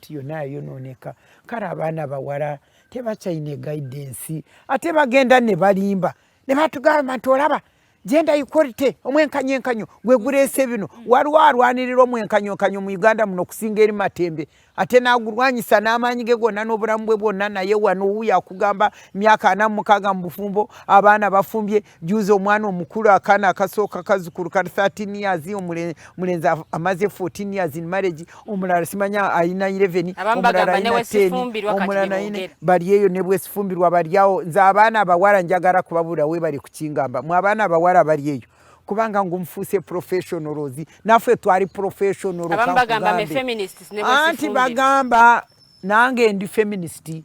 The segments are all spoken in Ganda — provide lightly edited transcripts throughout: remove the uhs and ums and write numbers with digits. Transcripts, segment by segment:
yonna yonooneka kale abaana bawala tebakyalina guidance ate bagenda ne balimba ne batugamba nti olaba gender equality omwenkanyo gwe guleese bino waliwo alwanirira omwenkanyo mu Uganda muno okusinga eri Matembe ate n'agulwanyisa n'amaanyi ge gonna n'obulamu bwe bwonna naye wano wuuyo akugamba myaka 46 mu bufumbo abaana bafumbye juuzi omwana omukulu akaana akasooka kazukulu ka 13 years omulenzi amaze 14 years in marriage omulala simanya ayina 11 omulala ayina 10 omulala ayina bali eyo ne bwesifumbirwa bali awo nze abaana abawala njagala kubabula we bali kukingamba mu abaana abawala bali eyo kubanga ngumfuse professionals naffe twali professional abambagamba me feminists ne anti bagamba nange ndi feminist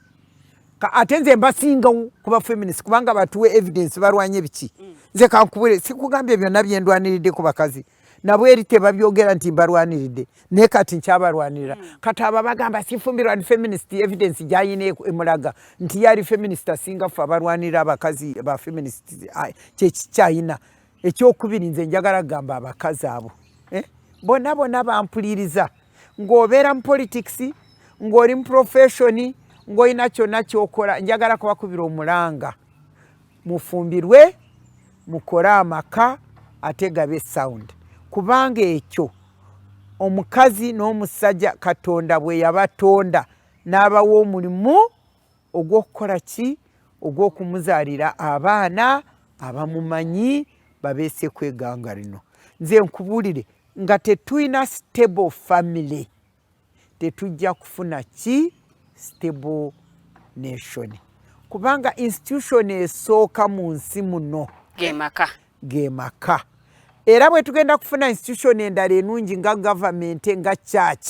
ate nze mbasinga kuba feminist kubanga batuwe evidence barwanye biki nze kankubule sikugambye byonna byendwaniride ku bakazi nabwe eri tebabyogera nti mbarwaniride ne kati nkyabarwanirira kati aba bagamba sifumbirwa ndi feminist evidence gyayine emulaga nti yali feminist asinga ffe abarwanirira abakazi ba feminist kyekiyina ekyokubiri nze njagala gamba abakazi abo bonna bampuliriza ng'obeera mu politics ng'oli mu profession ng'olina kyonna kyokola njagala kubakubira omulanga mufumbirwe mukole amaka ate gabe sound kubanga ekyo omukazi n'omusajja Katonda bwe yabatonda n'abawa omulimu ogw'okukola ki ogw'okumuzaalira abaana abamumanyi babeese kweganga lino nze nkubulire nga tetulina stable family tetujja kufuna ki stable nation kubanga institution esooka mu nsi muno gemaka era bwe tugenda kufuna institution endala enungi nga government nga church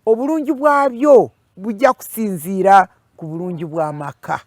obulungi bwabyo bujja kusinziira ku bulungi bw'amaka